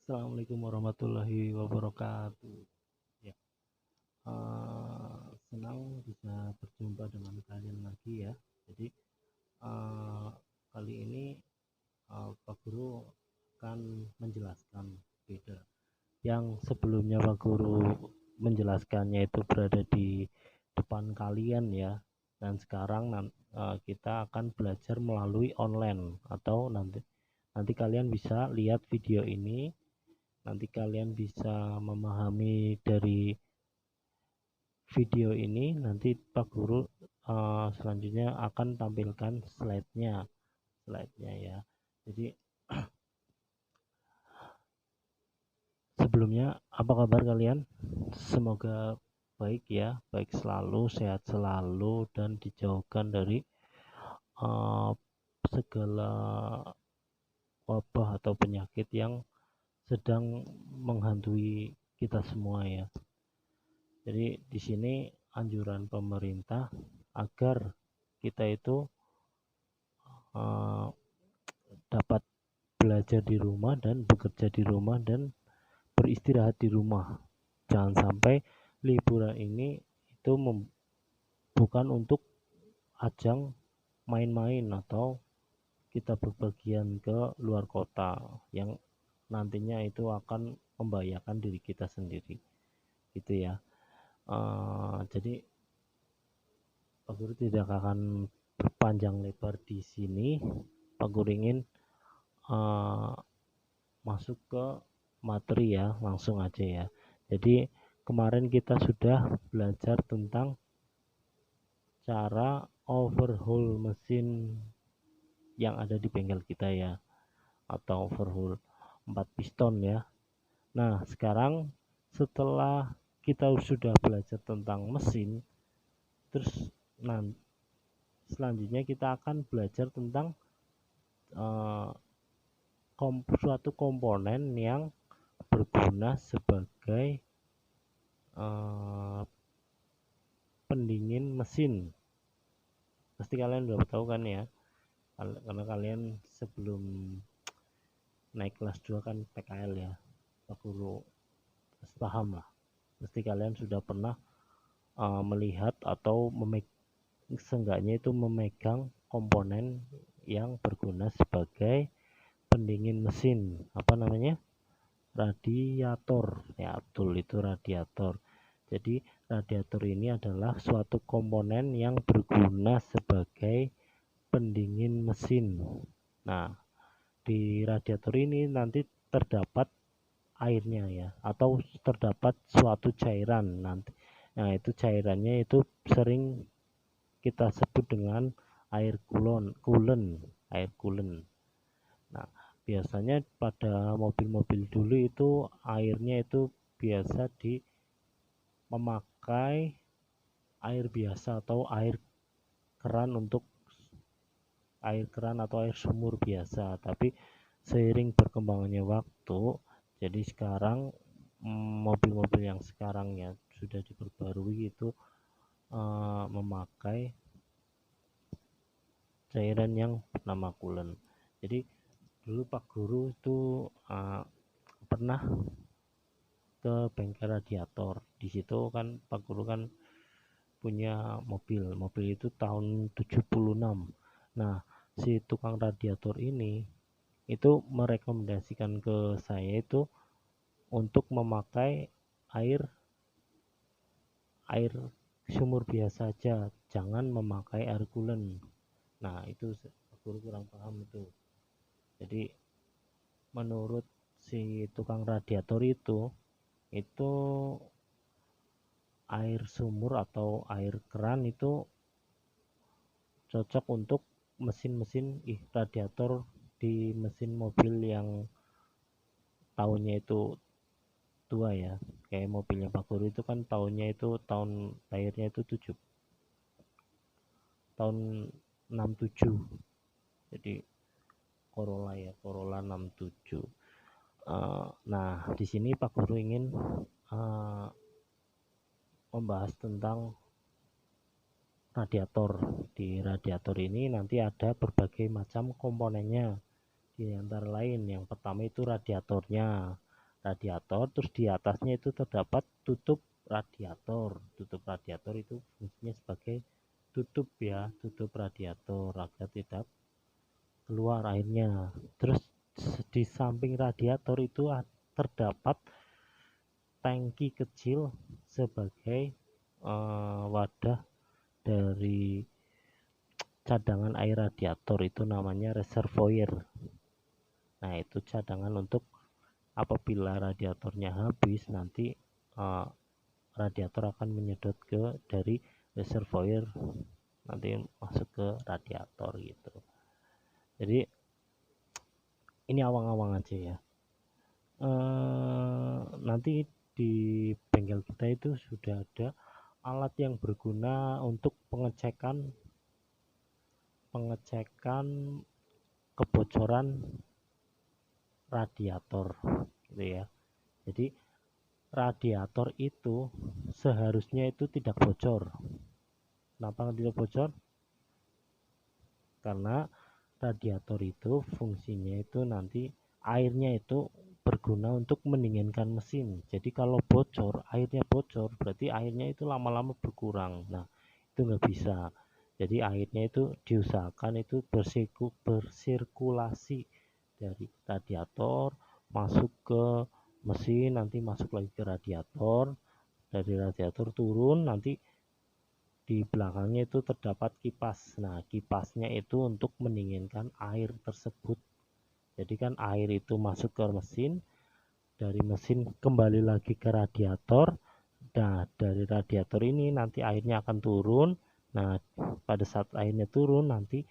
Assalamualaikum warahmatullahi wabarakatuh. Ya, senang bisa berjumpa dengan kalian lagi ya. Jadi eh, kali ini Pak Guru akan menjelaskan beda. Yang sebelumnya Pak Guru menjelaskannya itu berada di depan kalian ya. Dan sekarang kita akan belajar melalui online atau nanti kalian bisa lihat video ini. Nanti kalian bisa memahami dari video ini. Nanti Pak Guru selanjutnya akan tampilkan slide-nya ya. Jadi sebelumnya apa kabar kalian? Semoga baik ya, baik selalu, sehat selalu, dan dijauhkan dari uh, segala wabah atau penyakit yang sedang menghantui kita semua ya. Jadi di sini anjuran pemerintah agar kita itu uh, dapat belajar di rumah dan bekerja di rumah dan beristirahat di rumah. Jangan sampai liburan ini itu bukan untuk ajang main-main atau kita berpergian ke luar kota yang nantinya itu akan membahayakan diri kita sendiri gitu ya. Jadi Pak Guru tidak akan berpanjang lebar di sini. Pak Guru ingin uh, masuk ke materi ya, langsung aja ya. Jadi kemarin kita sudah belajar tentang cara overhaul mesin yang ada di bengkel kita ya, atau overhaul 4 piston ya. Nah sekarang setelah kita sudah belajar tentang mesin, terus nanti selanjutnya kita akan belajar tentang uh, suatu komponen yang berguna sebagai uh, pendingin mesin. Pasti kalian udah tahu kan ya, karena kalian sebelum naik kelas 2 kan PKL ya, Pak Guru paham lah. Pasti kalian sudah pernah melihat atau seenggaknya itu memegang komponen yang berguna sebagai pendingin mesin. Apa namanya? Radiator. Ya betul, itu radiator. Jadi radiator ini adalah suatu komponen yang berguna sebagai pendingin mesin. Nah, di radiator ini nanti terdapat airnya ya, atau terdapat suatu cairan nanti. Nah, itu cairannya itu sering kita sebut dengan air air coolant. Nah, biasanya pada mobil-mobil dulu itu airnya itu biasa memakai air biasa atau air keran atau air sumur biasa. Tapi seiring berkembangannya waktu, jadi sekarang mobil-mobil yang sekarang ya sudah diperbarui itu memakai cairan yang bernama coolant. Jadi dulu Pak Guru itu pernah ke bengkel radiator. Di situ kan Pak Guru kan punya mobil itu tahun 76. Nah, si tukang radiator ini itu merekomendasikan ke saya itu untuk memakai air air sumur biasa aja, jangan memakai air coolant. Nah, itu Pak Guru kurang paham itu. Jadi menurut si tukang radiator itu air sumur atau air keran itu cocok untuk mesin-mesin radiator di mesin mobil yang tahunnya itu tua ya, kayak mobilnya Pak Guru itu kan tahunnya itu tahun lahirnya itu tahun 67. Jadi Corolla 67. Nah di sini Pak Guru ingin uh, membahas tentang radiator. Di radiator ini nanti ada berbagai macam komponennya. Di antara lain yang pertama itu radiatornya. radiator, terus di atasnya itu terdapat tutup radiator. Tutup radiator itu fungsinya sebagai tutup ya, tutup radiator agar tidak keluar airnya. Terus di samping radiator itu terdapat tangki kecil sebagai wadah dari cadangan air radiator, itu namanya reservoir. Nah, itu cadangan untuk apabila radiatornya habis, nanti radiator akan menyedot ke dari reservoir, nanti masuk ke radiator gitu. Jadi ini awang-awang aja ya. Nanti di bengkel kita itu sudah ada alat yang berguna untuk pengecekan kebocoran radiator gitu ya. Jadi radiator itu seharusnya itu tidak bocor. Kenapa tidak bocor? Karena radiator itu fungsinya itu nanti airnya itu berguna untuk mendinginkan mesin. Jadi kalau bocor, airnya bocor, berarti airnya itu lama-lama berkurang. Nah, itu nggak bisa. Jadi airnya itu diusahakan itu bersirkulasi dari radiator masuk ke mesin, nanti masuk lagi ke radiator, dari radiator turun, nanti di belakangnya itu terdapat kipas. Nah, kipasnya itu untuk mendinginkan air tersebut. Jadi kan air itu masuk ke mesin, dari mesin kembali lagi ke radiator. Nah, dari radiator ini nanti airnya akan turun. Nah, pada saat airnya turun, nanti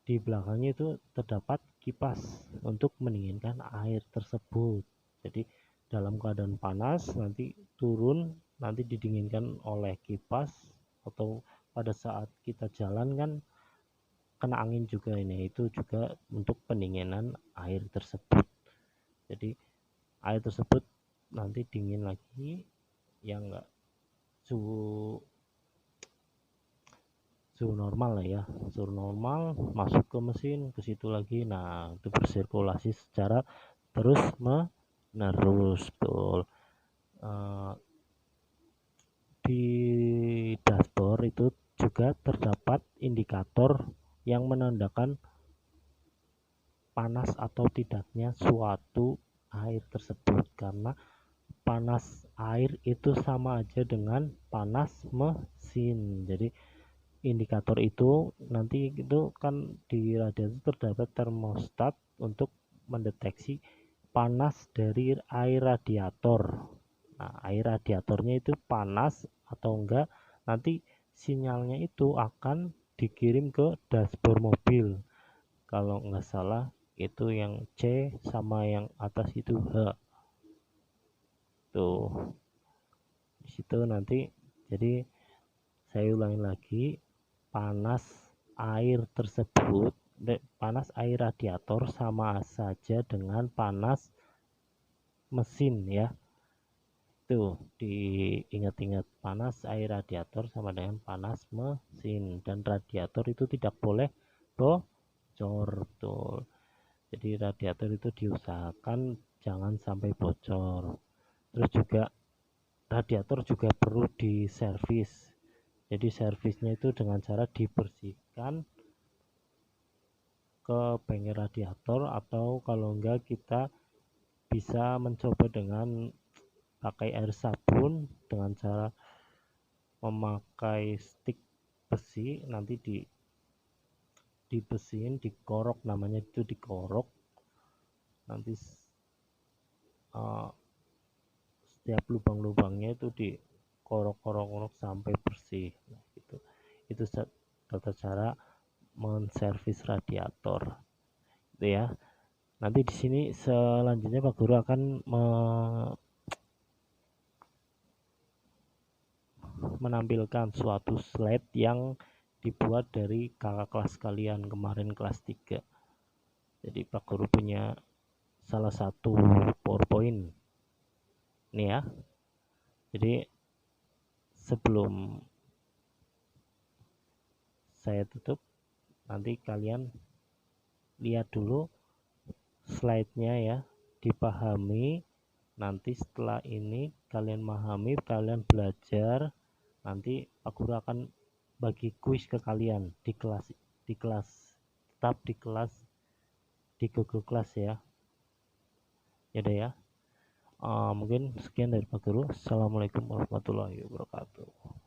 di belakangnya itu terdapat kipas untuk mendinginkan air tersebut. Jadi dalam keadaan panas nanti turun, nanti didinginkan oleh kipas, atau pada saat kita jalan kan kena angin juga, ini itu juga untuk pendinginan air tersebut. Jadi air tersebut nanti dingin lagi, yang enggak suhu normal lah ya, suhu normal, masuk ke mesin, ke situ lagi. Nah, itu bersirkulasi secara terus menerus. Betul. Di dashboard itu juga terdapat indikator yang menandakan panas atau tidaknya suatu air tersebut, karena panas air itu sama aja dengan panas mesin. Jadi indikator itu nanti itu kan di radiator terdapat termostat untuk mendeteksi panas dari air radiator. Nah, air radiatornya itu panas atau enggak, nanti sinyalnya itu akan dikirim ke dashboard mobil. Kalau enggak salah itu yang C, sama yang atas itu H. Tuh. Di situ nanti, jadi saya ulangi lagi, panas air tersebut, panas air radiator sama saja dengan panas mesin ya. Tuh, diingat-ingat, panas air radiator sama dengan panas mesin, dan radiator itu tidak boleh bocor. Tuh. Jadi radiator itu diusahakan jangan sampai bocor. Terus juga radiator juga perlu diservis. Jadi servisnya itu dengan cara dibersihkan ke bengkel radiator, atau kalau enggak kita bisa mencoba dengan pakai air sabun dengan cara memakai stick besi, nanti dibersihin, dikorok, namanya itu dikorok. Nanti setiap lubang-lubangnya itu dikorok-korok sampai bersih. Nah, itu tata cara menservis radiator itu ya. Nanti di sini selanjutnya Pak Guru akan menampilkan suatu slide yang dibuat dari kakak kelas kalian kemarin kelas 3. Jadi Pak Guru punya salah satu PowerPoint ini ya. Jadi sebelum saya tutup, nanti kalian lihat dulu slide-nya ya, dipahami, Nanti setelah ini kalian memahami, kalian belajar, nanti Pak Guru akan bagi kuis ke kalian di kelas tetap di kelas di Google Class ya. Ya udah ya. Mungkin sekian dari Pak Guru. Assalamualaikum warahmatullahi wabarakatuh.